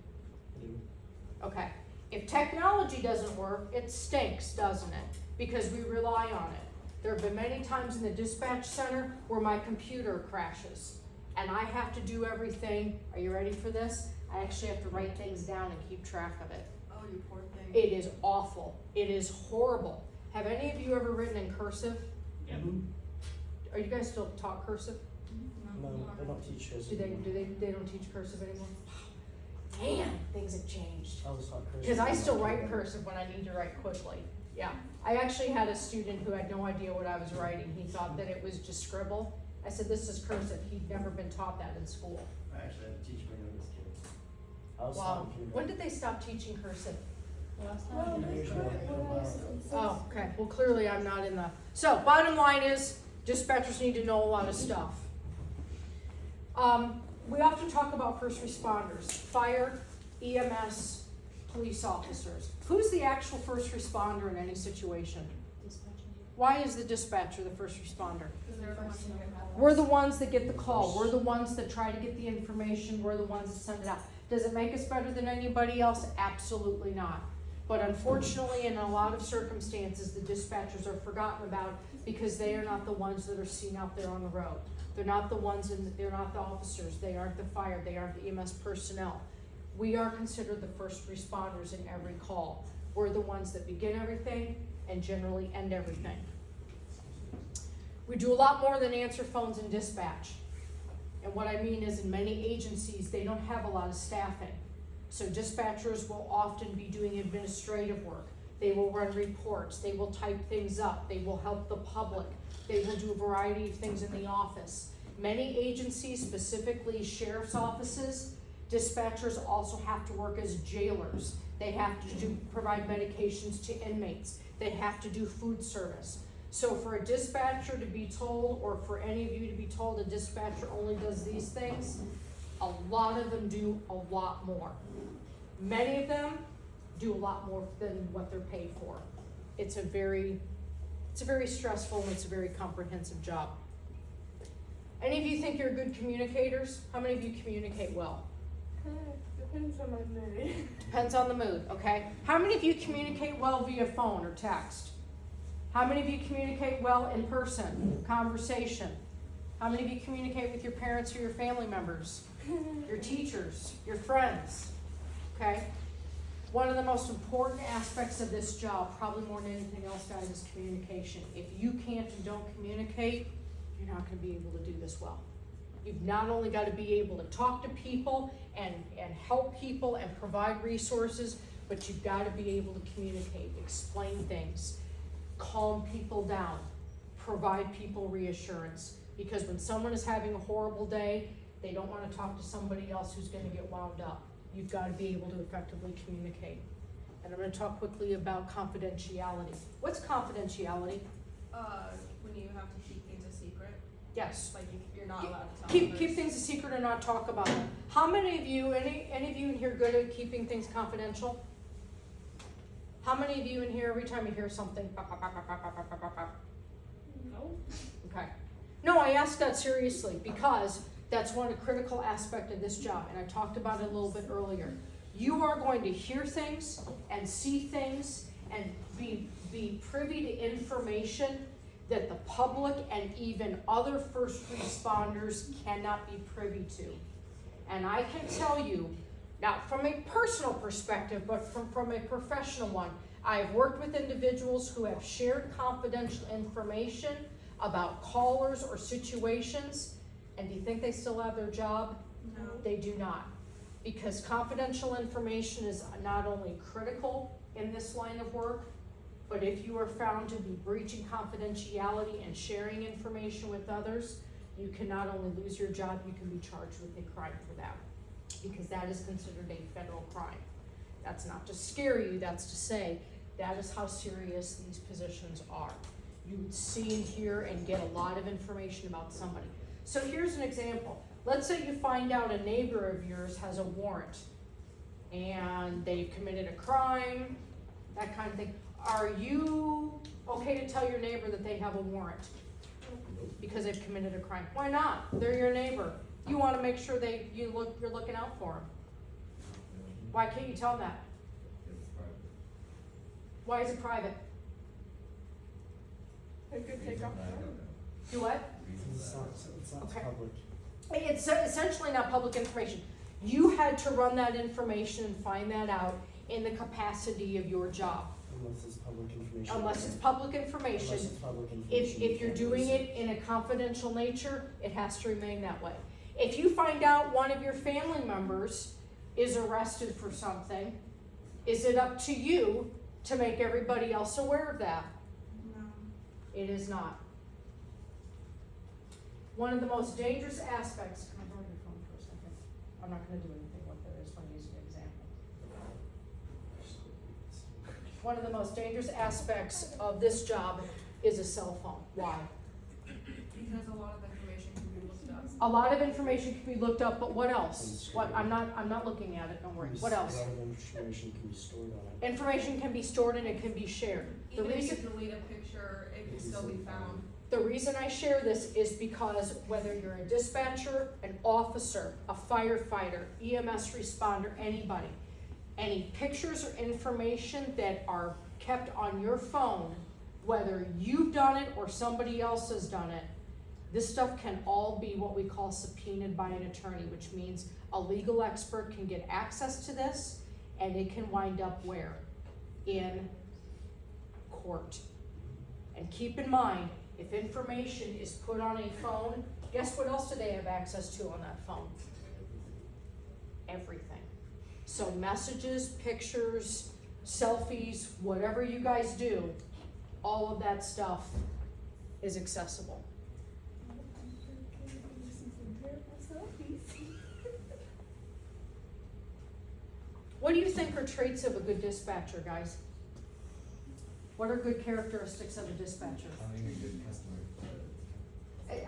Okay, if technology doesn't work, it stinks, doesn't it? Because we rely on it. There have been many times in the dispatch center where my computer crashes and I have to do everything. Are you ready for this? I actually have to write things down and keep track of it. Oh, you poor thing. It is awful. It is horrible. Have any of you ever written in cursive? Yeah. Are you guys still taught cursive? No, they don't teach us. They don't teach cursive anymore? Man, things have changed. I was taught cursive. Because I still write cursive when I need to write quickly. Yeah. I actually had a student who had no idea what I was writing. He thought that it was just scribble. I said, this is cursive. He'd never been taught that in school. I actually had to teach my youngest kid. I was Wow. taught kindergarten. When did they stop teaching cursive? Last well, time. they quit when I was in sixth. Oh, okay. Well, clearly I'm not in the. So, bottom line is, dispatchers need to know a lot of stuff. We often talk about first responders, fire, EMS, police officers. Who's the actual first responder in any situation? Dispatching. Why is the dispatcher the first responder? Because they're the ones who get calls. We're the ones that get the call. We're the ones that try to get the information. We're the ones that send it out. Does it make us better than anybody else? Absolutely not. But unfortunately, in a lot of circumstances, the dispatchers are forgotten about because they are not the ones that are seen out there on the road. They're not the ones, they're not the officers. They aren't the fire. They aren't the EMS personnel. We are considered the first responders in every call. We're the ones that begin everything and generally end everything. We do a lot more than answer phones and dispatch. And what I mean is in many agencies, they don't have a lot of staffing. So dispatchers will often be doing administrative work. They will run reports. They will type things up. They will help the public. They will do a variety of things in the office. Many agencies, specifically sheriff's offices, dispatchers also have to work as jailers. They have to provide medications to inmates. They have to do food service. So for a dispatcher to be told, or for any of you to be told a dispatcher only does these things, a lot of them do a lot more. Many of them do a lot more than what they're paid for. It's a very stressful and it's a very comprehensive job. Any of you think you're good communicators? How many of you communicate well? Depends on my mood. Depends on the mood, okay? How many of you communicate well via phone or text? How many of you communicate well in person, conversation? How many of you communicate with your parents or your family members, your teachers, your friends, okay? One of the most important aspects of this job, probably more than anything else, guys, is communication. If you can't and don't communicate, you're not gonna be able to do this well. You've not only gotta be able to talk to people and help people and provide resources, but you've gotta be able to communicate, explain things, calm people down, provide people reassurance. Because when someone is having a horrible day, they don't wanna talk to somebody else who's gonna get wound up. You've gotta be able to effectively communicate. And I'm gonna talk quickly about confidentiality. What's confidentiality? When you have to keep things a secret, Yes. like you're not allowed to tell Keep others. things a secret and not talk about them. How many of you, any of you in here good at keeping things confidential? How many of you in here, every time you hear something, pop, pop, pop, pop, pop, pop, pop, pop, pop? No. Okay. No, I asked that seriously because that's one critical aspect of this job, and I talked about it a little bit earlier. You are going to hear things and see things and be privy to information that the public and even other first responders cannot be privy to. And I can tell you, not from a personal perspective, but from a professional one, I have worked with individuals who have shared confidential information about callers or situations, and do you think they still have their job? No. They do not. Because confidential information is not only critical in this line of work, but if you are found to be breaching confidentiality and sharing information with others, you can not only lose your job, you can be charged with a crime for that. Because that is considered a federal crime. That's not to scare you, that's to say, that is how serious these positions are. You would see and hear and get a lot of information about somebody. So here's an example. Let's say you find out a neighbor of yours has a warrant and they've committed a crime, that kind of thing. Are you okay to tell your neighbor that they have a warrant because they've committed a crime? Why not? They're your neighbor. You want to make sure you're looking out for them. Why can't you tell them that? It's private. Why is it private? It could take Reason off. that I don't know. Do what? Reasons It's that I not, don't know. it's not Okay. public. It's essentially not public information. You had to run that information and find that out in the capacity of your job. Unless it's public information. Unless it's public information, Unless it's public information. if you're you can't doing use it in a confidential nature, it has to remain that way. If you find out one of your family members is arrested for something, is it up to you to make everybody else aware of that? No. It is not. One of the most dangerous aspects, can I borrow your phone for a second? I'm not gonna do anything with it, I just wanna use an example. One of the most dangerous aspects of this job is a cell phone. Why? Because a lot of information can be looked up. A lot of information can be looked up, but what else? What, I'm not looking at it, don't worry. What else? A lot of information can be stored on it. Information can be stored and it can be shared. The Even if reason, you delete a picture, it can still be found. the reason I share this is because whether you're a dispatcher, an officer, a firefighter, EMS responder, anybody, any pictures or information that are kept on your phone, whether you've done it or somebody else has done it, this stuff can all be what we call subpoenaed by an attorney, which means a legal expert can get access to this and it can wind up where? In court. And keep in mind, if information is put on a phone, guess what else do they have access to on that phone? Everything. So messages, pictures, selfies, whatever you guys do, all of that stuff is accessible. What do you think are traits of a good dispatcher, guys? What are good characteristics of a dispatcher? Having a good customer,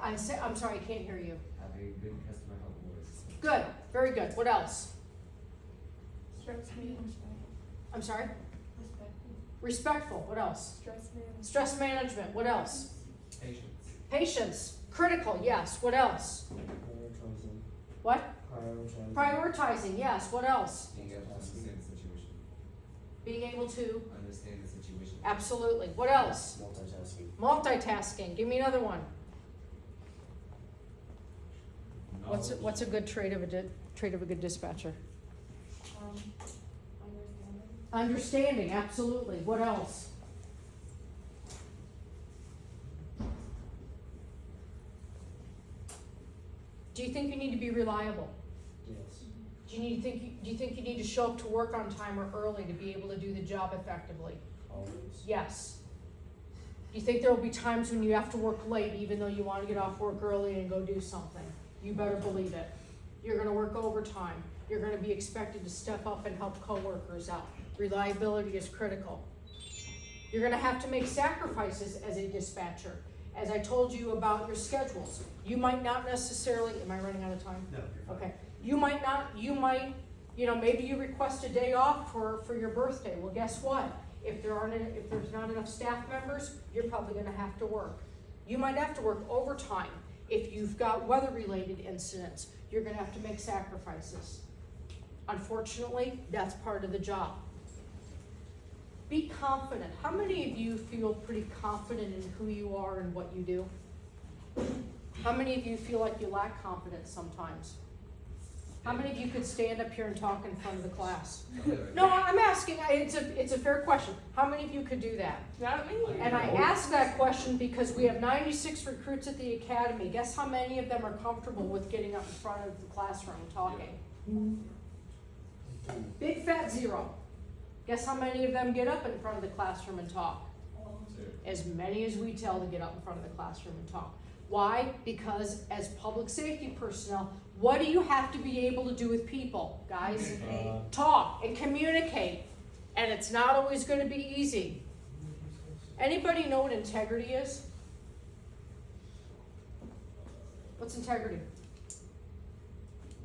I'm sorry, I can't hear you. having a good customer help voice. Good, very good. What else? Stress management. I'm sorry? Respectful. Respectful. What else? Stress management. Stress management. What else? Patience. Patience. Critical. Yes. What else? Prioritizing. What? Prioritizing. Prioritizing. Yes. What else? Being able to understand the situation. Being able to. Understand the situation. Absolutely. What else? Multitasking. Multitasking. Give me another one. Knowledge. What's a good trait of a good dispatcher? Understanding. Absolutely. What else? Do you think you need to be reliable? Yes. Do you think you need to show up to work on time or early to be able to do the job effectively? Always. Yes. Do you think there will be times when you have to work late even though you want to get off work early and go do something? You better believe it. You're gonna work overtime. You're gonna be expected to step up and help coworkers out. Reliability is critical. You're gonna have to make sacrifices as a dispatcher. As I told you about your schedules, you might not necessarily, am I running out of time? No, you're fine. Okay, you might, maybe you request a day off for your birthday. Well, guess what? If there's not enough staff members, you're probably gonna have to work. You might have to work overtime. If you've got weather-related incidents, you're gonna have to make sacrifices. Unfortunately, that's part of the job. Be confident. How many of you feel pretty confident in who you are and what you do? How many of you feel like you lack confidence sometimes? How many of you could stand up here and talk in front of the class? No, I'm asking, it's a fair question. How many of you could do that? Not me. And I ask that question because we have 96 recruits at the academy. Guess how many of them are comfortable with getting up in front of the classroom and talking? Big fat zero. Guess how many of them get up in front of the classroom and talk? As many as we tell to get up in front of the classroom and talk. Why? Because as public safety personnel, what do you have to be able to do with people, guys? Talk and communicate. And it's not always going to be easy. Anybody know what integrity is? What's integrity?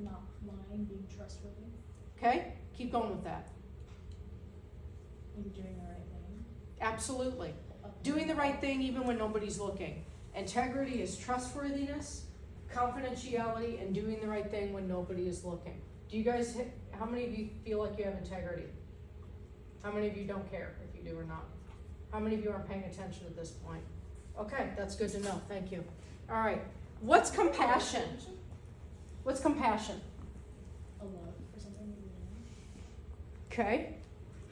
Not lying, being trustworthy, Okay, keep going with that. maybe doing the right thing. Absolutely. Doing the right thing even when nobody's looking. Integrity is trustworthiness, confidentiality, and doing the right thing when nobody is looking. Do you guys, how many of you feel like you have integrity? How many of you don't care if you do or not? How many of you aren't paying attention at this point? Okay, that's good to know, thank you. All right, what's compassion? What's compassion? A love for something that you Okay,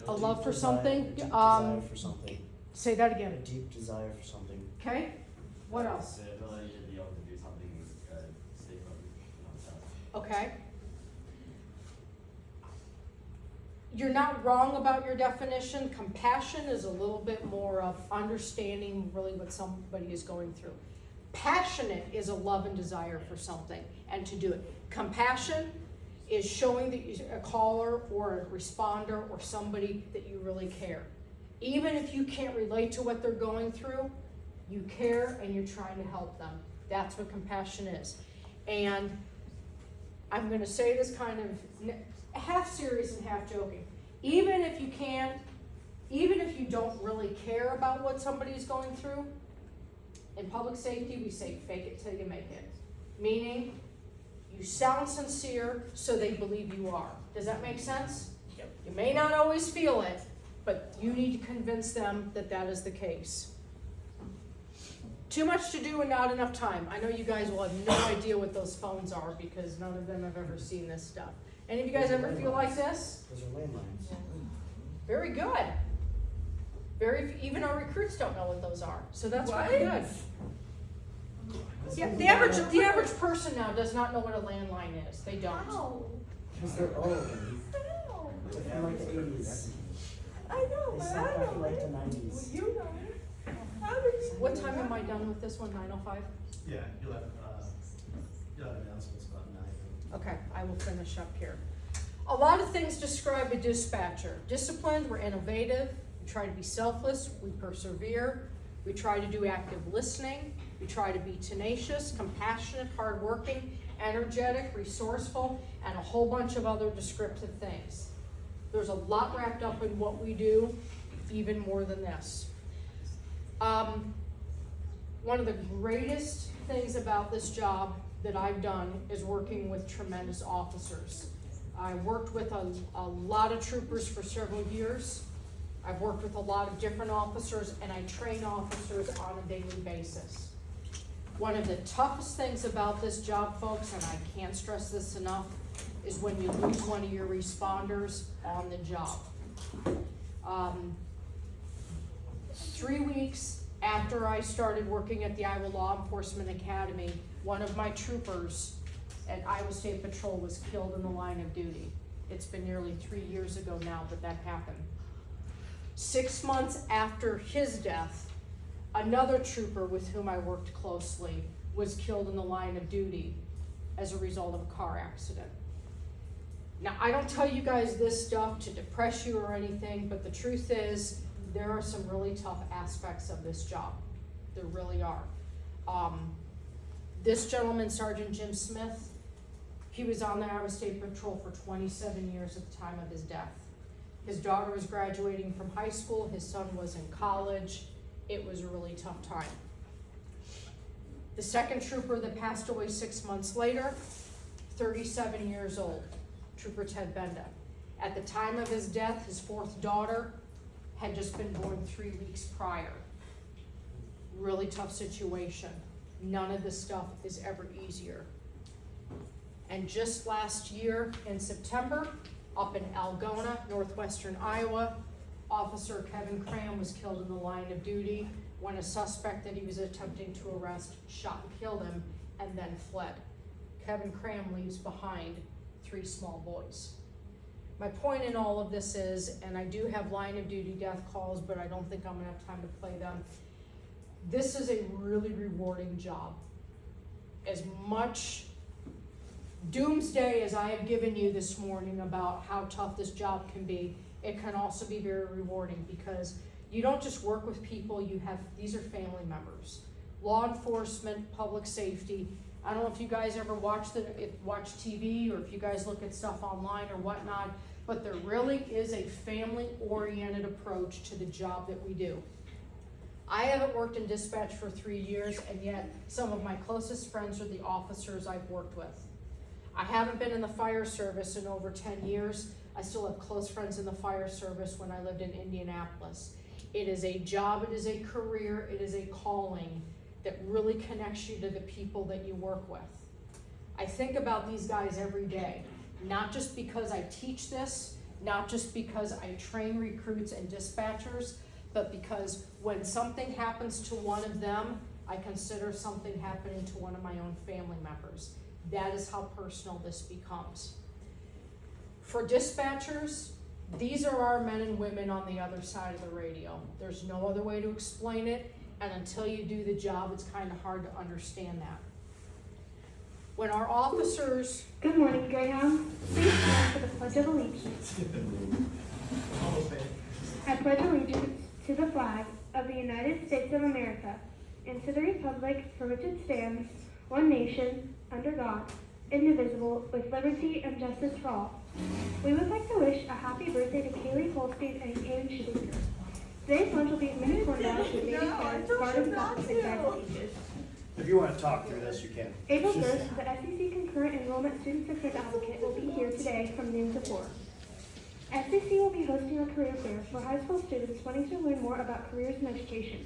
a Deep love for desire- something, deep desire for something. say that A again, deep desire for something. okay? What else? The ability to be able to do something safe from oneself. Okay. You're not wrong about your definition. Compassion is a little bit more of understanding really what somebody is going through. Passionate is a love and desire for something and to do it. Compassion is showing that you're a caller or a responder or somebody that you really care. Even if you can't relate to what they're going through, you care and you're trying to help them. That's what compassion is. And I'm going to say this kind of half serious and half joking. Even if you can't, even if you don't really care about what somebody's going through, in public safety we say fake it till you make it. Meaning, you sound sincere so they believe you are. Does that make sense? Yep. You may not always feel it, but you need to convince them that that is the case. Too much to do and not enough time. I know you guys will have no idea what those phones are because none of them have ever seen this stuff. Any of you guys ever feel like this? Those are landlines. Very good. Even our recruits don't know what those are, so that's What? really good. Yeah, the average person now does not know what a landline is. They don't. How? Because they're old. How? They're from like the 80s. I know, They but stopped I back don't in like the know. 90s. You know it. How did you? What time am I done with this one? 9:05? Yeah, you'll have announcements about 9. Okay, I will finish up here. A lot of things describe a dispatcher. Disciplined, we're innovative, we try to be selfless, we persevere, we try to do active listening, we try to be tenacious, compassionate, hardworking, energetic, resourceful, and a whole bunch of other descriptive things. There's a lot wrapped up in what we do, even more than this. One of the greatest things about this job that I've done is working with tremendous officers. I worked with a lot of troopers for several years. I've worked with a lot of different officers, and I train officers on a daily basis. One of the toughest things about this job, folks, and I can't stress this enough, is when you lose one of your responders on the job. 3 weeks after I started working at the Iowa Law Enforcement Academy, one of my troopers at Iowa State Patrol was killed in the line of duty. It's been nearly 3 years ago now that that happened. 6 months after his death, another trooper with whom I worked closely was killed in the line of duty as a result of a car accident. Now, I don't tell you guys this stuff to depress you or anything, but the truth is, there are some really tough aspects of this job. There really are. This gentleman, Sergeant Jim Smith, he was on the Iowa State Patrol for 27 years at the time of his death. His daughter was graduating from high school, his son was in college. It was a really tough time. The second trooper that passed away 6 months later, 37 years old, Trooper Ted Benda. At the time of his death, his fourth daughter had just been born 3 weeks prior. Really tough situation. None of this stuff is ever easier. And just last year in September, up in Algona, northwestern Iowa, Officer Kevin Cram was killed in the line of duty when a suspect that he was attempting to arrest shot and killed him and then fled. Kevin Cram leaves behind 3 small boys. My point in all of this is, and I do have line of duty death calls, but I don't think I'm gonna have time to play them. This is a really rewarding job. As much doomsday as I have given you this morning about how tough this job can be, it can also be very rewarding because you don't just work with people, these are family members. Law enforcement, public safety. I don't know if you guys ever watch TV or if you guys look at stuff online or whatnot, but there really is a family-oriented approach to the job that we do. I haven't worked in dispatch for 3 years, and yet some of my closest friends are the officers I've worked with. I haven't been in the fire service in over 10 years. I still have close friends in the fire service when I lived in Indianapolis. It is a job, it is a career, it is a calling that really connects you to the people that you work with. I think about these guys every day, not just because I teach this, not just because I train recruits and dispatchers, but because when something happens to one of them, I consider something happening to one of my own family members. That is how personal this becomes. For dispatchers, these are our men and women on the other side of the radio. There's no other way to explain it, and until you do the job, it's kind of hard to understand that. When our officers... Good morning, Greyhound. Please stand for the Pledge of Allegiance. Almost there. I pledge allegiance to the flag of the United States of America and to the republic for which it stands, one nation, under God, indivisible, with liberty and justice for all. We would like to wish a happy birthday to Kaylee Holstein and Kaden Schumacher. Today's lunch will be mini corn dogs with baby carrots, garden socks, and dried peaches. If you wanna talk through this, you can. April 1st, the SEC Concurrent Enrollment Student Success Advocate will be here today from noon to 4. SEC will be hosting a career fair for high school students wanting to learn more about careers in education.